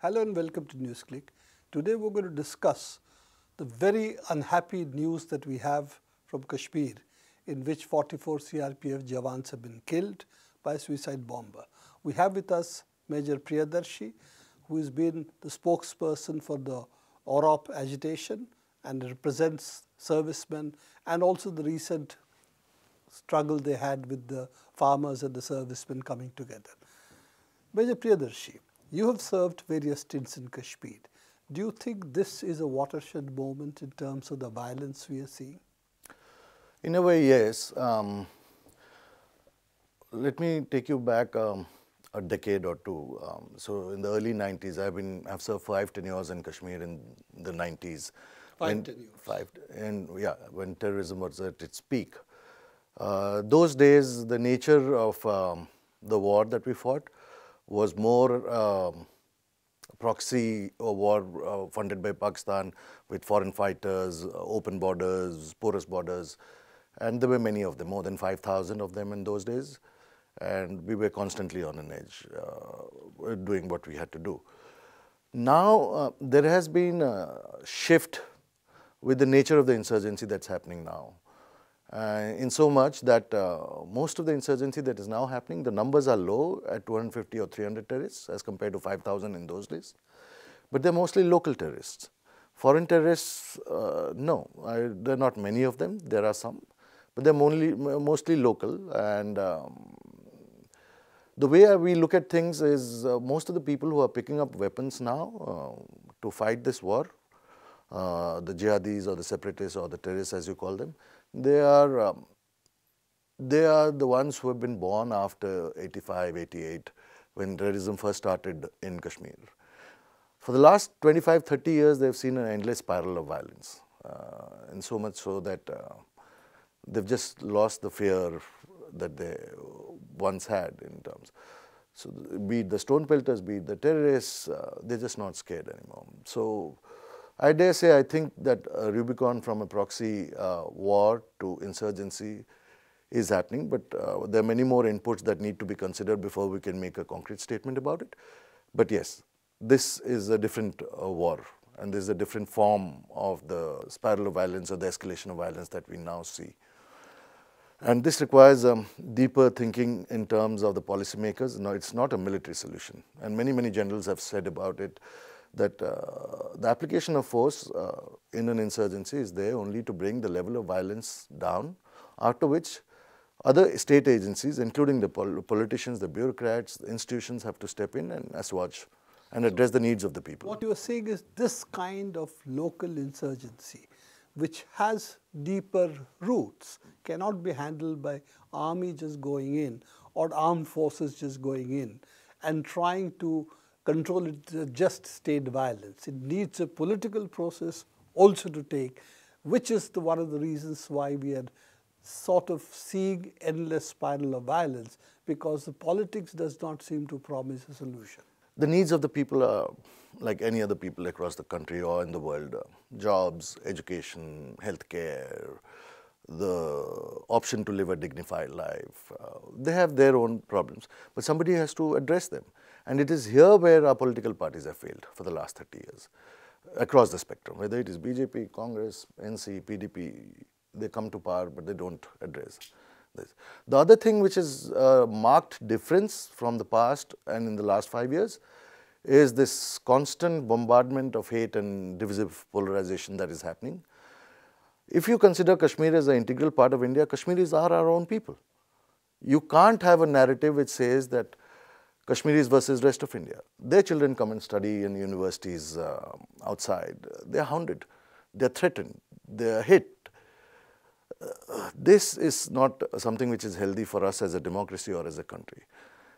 Hello and welcome to NewsClick. Today we're going to discuss the very unhappy news that we have from Kashmir, in which 44 CRPF jawans have been killed by a suicide bomber. We have with us Major Priyadarshi, who has been the spokesperson for the Orop agitation and represents servicemen and also the recent struggle they had with the farmers and the servicemen coming together. Major Priyadarshi, you have served various stints in Kashmir. Do you think this is a watershed moment in terms of the violence we are seeing? In a way, yes. Let me take you back a decade or two. So in the early 90s, I've served 5 tenures in Kashmir in the 90s. Five tenures. When terrorism was at its peak. Those days, the nature of the war that we fought was more proxy war funded by Pakistan with foreign fighters, open borders, porous borders, and there were many of them, more than 5,000 of them in those days, and we were constantly on an edge doing what we had to do. Now, there has been a shift with the nature of the insurgency that's happening now. In so much that most of the insurgency that is now happening, the numbers are low at 250 or 300 terrorists as compared to 5,000 in those days. But they're mostly local terrorists. Foreign terrorists, no, there are not many of them. There are some, but they're mostly local. And the way we look at things is most of the people who are picking up weapons now to fight this war, the jihadis or the separatists or the terrorists as you call them, they are the ones who have been born after 85, 88, when terrorism first started in Kashmir. For the last 25, 30 years, they've seen an endless spiral of violence, and so much so that they've just lost the fear that they once had in terms. So be it the stone pelters, be it the terrorists, they're just not scared anymore. So I dare say, I think that Rubicon from a proxy war to insurgency is happening, but there are many more inputs that need to be considered before we can make a concrete statement about it. But yes, this is a different war, and this is a different form of the spiral of violence or the escalation of violence that we now see. And this requires deeper thinking in terms of the policymakers. No, it's not a military solution, and many generals have said about it that the application of force in an insurgency is there only to bring the level of violence down, after which other state agencies, including the politicians, the bureaucrats, the institutions have to step in and assuage and address the needs of the people. What you are saying is this kind of local insurgency, which has deeper roots, cannot be handled by army just going in or armed forces just going in and trying to control it, just state violence. It needs a political process also to take, which is one of the reasons why we are sort of seeing endless spiral of violence, because the politics does not seem to promise a solution. The needs of the people are like any other people across the country or in the world. Jobs, education, healthcare, the option to live a dignified life. They have their own problems, but somebody has to address them. And it is here where our political parties have failed for the last 30 years, across the spectrum, whether it is BJP, Congress, NC, PDP, they come to power, but they don't address this. The other thing which is a marked difference from the past and in the last 5 years is this constant bombardment of hate and divisive polarization that is happening. If you consider Kashmir as an integral part of India, Kashmiris are our own people. You can't have a narrative which says that Kashmiris versus rest of India. Their children come and study in universities outside. They're hounded. They're threatened. They're hit. This is not something which is healthy for us as a democracy or as a country.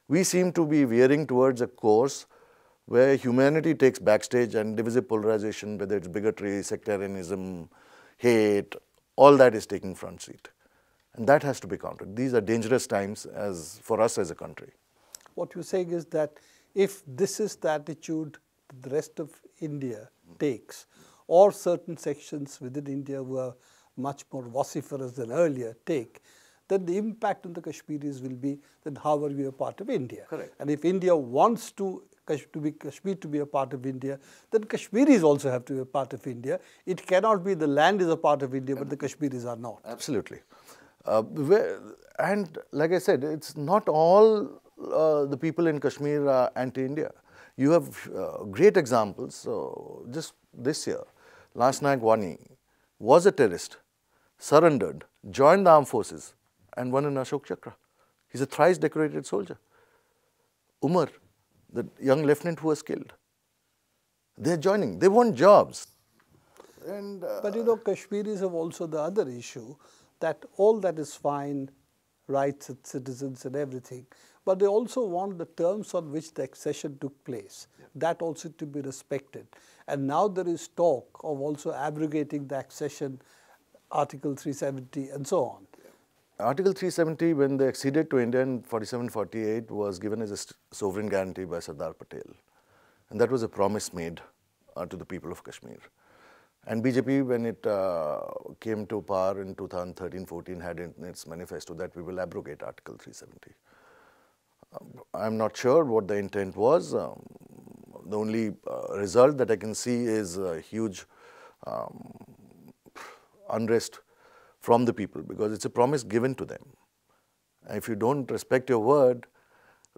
We seem to be veering towards a course where humanity takes backstage and divisive polarization, whether it's bigotry, sectarianism, hate, all that is taking front seat. And that has to be countered. These are dangerous times for us as a country. What you're saying is that if this is the attitude the rest of India takes, or certain sections within India who are much more vociferous than earlier take, then the impact on the Kashmiris will be that how are we a part of India? Correct. And if India wants to Kashmir to be a part of India, then Kashmiris also have to be a part of India. It cannot be the land is a part of India, but the Kashmiris are not. Absolutely. And like I said, it's not all the people in Kashmir are anti-India. You have great examples. So just this year, last Naik Wani was a terrorist, surrendered, joined the armed forces and won an Ashok Chakra. He's a thrice decorated soldier. Umar, the young lieutenant who was killed, they're joining. They want jobs. And, but you know, Kashmiris have also the other issue that all that is fine, rights of citizens and everything, but they also want the terms on which the accession took place. That also to be respected. And now there is talk of also abrogating the accession, Article 370 and so on. Article 370, when they acceded to India in 47-48, was given as a sovereign guarantee by Sardar Patel. And that was a promise made to the people of Kashmir. And BJP, when it came to power in 2013-14, had in its manifesto that we will abrogate Article 370. I'm not sure what the intent was. The only result that I can see is a huge unrest from the people, because it's a promise given to them. And if you don't respect your word,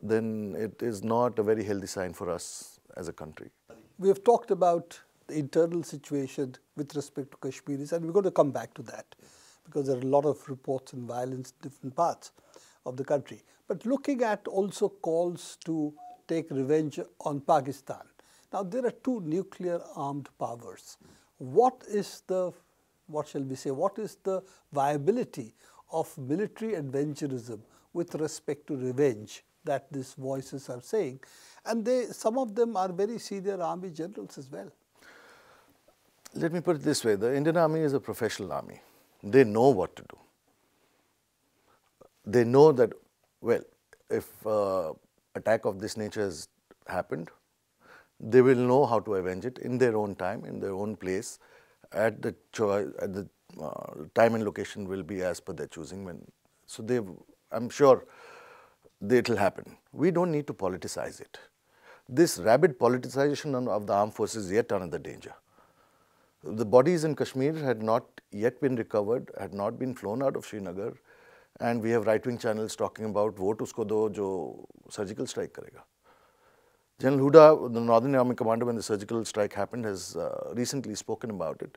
then it is not a very healthy sign for us as a country. We have talked about the internal situation with respect to Kashmiris, and we're going to come back to that because there are a lot of reports on violence in different parts of the country. But looking at also calls to take revenge on Pakistan. Now, there are two nuclear armed powers. What is the viability of military adventurism with respect to revenge that these voices are saying? And some of them are very senior army generals as well. Let me put it this way. The Indian Army is a professional army. They know what to do. They know that, well, if attack of this nature has happened, they will know how to avenge it in their own time, in their own place, at the time and location will be as per their choosing. So I'm sure it will happen. We don't need to politicize it. This rabid politicization of the armed forces is yet another danger. The bodies in Kashmir had not yet been recovered, had not been flown out of Srinagar, and we have right-wing channels talking about vote usko do jo surgical strike karega. General Huda, the Northern Army commander, when the surgical strike happened, has recently spoken about it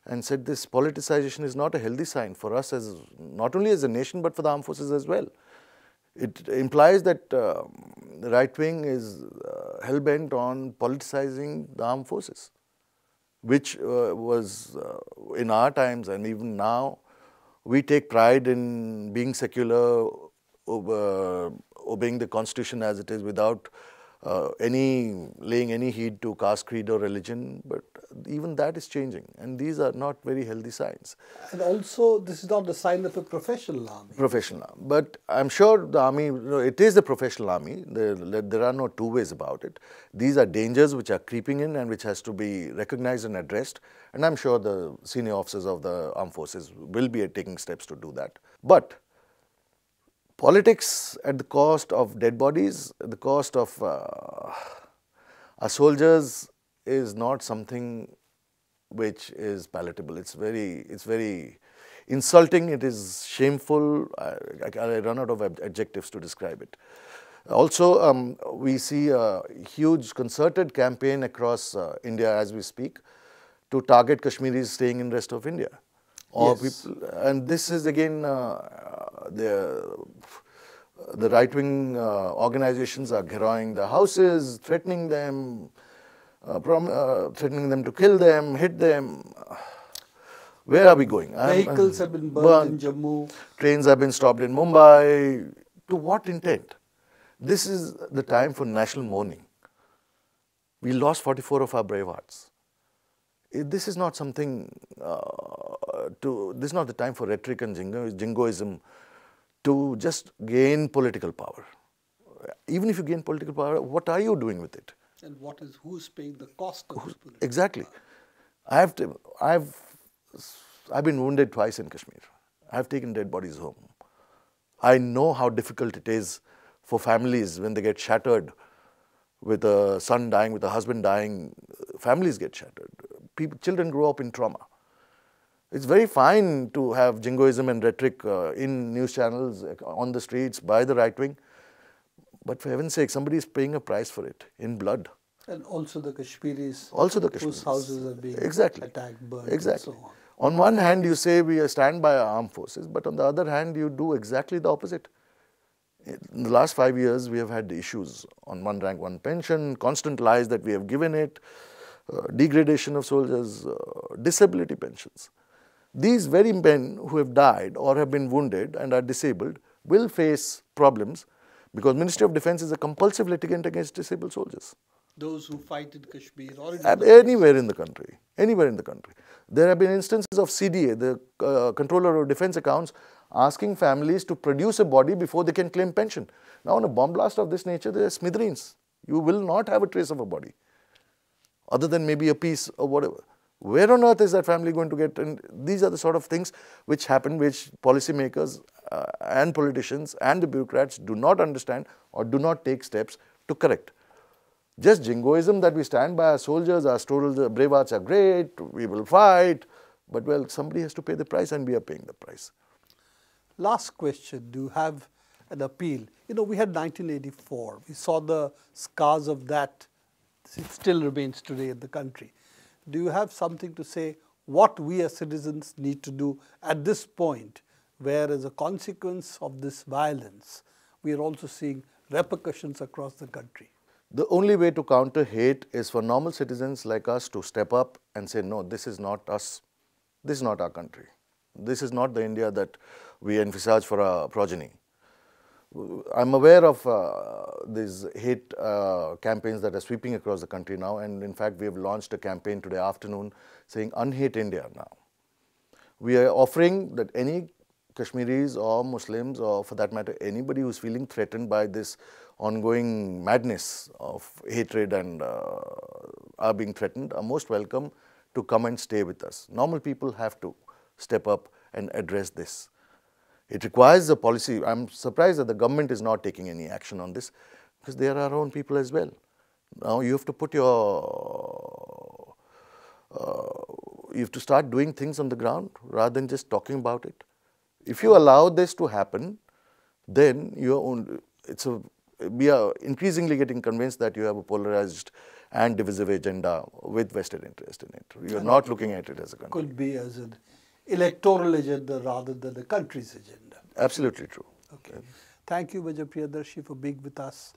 and said this politicization is not a healthy sign for us, as not only as a nation but for the armed forces as well. It implies that the right wing is hell-bent on politicizing the armed forces, which was in our times and even now, we take pride in being secular, obeying the constitution as it is without laying any heed to caste, creed or religion, but even that is changing, and these are not very healthy signs. And also, this is not the sign of a professional army. Professional army. But I'm sure the army, it is a professional army. There are no two ways about it. These are dangers which are creeping in and which has to be recognized and addressed, and I'm sure the senior officers of the armed forces will be taking steps to do that. But politics at the cost of dead bodies, at the cost of our soldiers is not something which is palatable. It's very insulting. It is shameful. I run out of adjectives to describe it. Also, we see a huge concerted campaign across India as we speak to target Kashmiris staying in the rest of India. Or yes. People, and this is again the right-wing organizations are garroting the houses, threatening them, threatening them to kill them, hit them. Where are we going? Vehicles have been burned in Jammu. Trains have been stopped in Mumbai. To what intent? This is the time for national mourning. We lost 44 of our brave hearts. This is not something this is not the time for rhetoric and jingoism to just gain political power. Even if you gain political power, what are you doing with it? And who's paying the cost of this political Exactly. power? I've been wounded twice in Kashmir. I've taken dead bodies home. I know how difficult it is for families when they get shattered with a son dying, with a husband dying, families get shattered. Children grow up in trauma. It's very fine to have jingoism and rhetoric in news channels, on the streets, by the right wing. But for heaven's sake, somebody is paying a price for it in blood. And also the Kashmiris, whose Kashmiris. houses are being attacked, burned, and so on. On one hand, you say we stand by our armed forces, but on the other hand, you do exactly the opposite. In the last 5 years, we have had issues on one rank, one pension, constant lies that we have given it, degradation of soldiers, disability pensions. These very men who have died or have been wounded and are disabled will face problems because Ministry of Defence is a compulsive litigant against disabled soldiers. Those who fight in Kashmir or in anywhere in the country, anywhere in the country. There have been instances of CDA, the Controller of Defence Accounts, asking families to produce a body before they can claim pension. Now, on a bomb blast of this nature, there are smithereens. You will not have a trace of a body, other than maybe a piece or whatever. Where on earth is that family going to get? And these are the sort of things which happen, which policymakers and politicians and the bureaucrats do not understand or do not take steps to correct. Just jingoism that we stand by our soldiers, our brave are great, we will fight, but well, somebody has to pay the price and we are paying the price. Last question, do you have an appeal? You know, we had 1984, we saw the scars of that, it still remains today in the country. Do you have something to say what we as citizens need to do at this point, where as a consequence of this violence, we are also seeing repercussions across the country? The only way to counter hate is for normal citizens like us to step up and say, no, this is not us, this is not our country. This is not the India that we envisage for our progeny. I'm aware of these hate campaigns that are sweeping across the country now, and in fact, we have launched a campaign today afternoon saying Unhate India now. We are offering that any Kashmiris or Muslims, or for that matter, anybody who's feeling threatened by this ongoing madness of hatred and are being threatened, are most welcome to come and stay with us. Normal people have to step up and address this. It requires a policy. I'm surprised that the government is not taking any action on this, because they are our own people as well. Now you have to put your, you have to start doing things on the ground rather than just talking about it. If you allow this to happen, then we are increasingly getting convinced that you have a polarized and divisive agenda with vested interest in it. You are not looking at it as a country. Could be as an electoral agenda rather than the country's agenda. Absolutely true. Okay. Thank you, Major Priyadarshi, for being with us.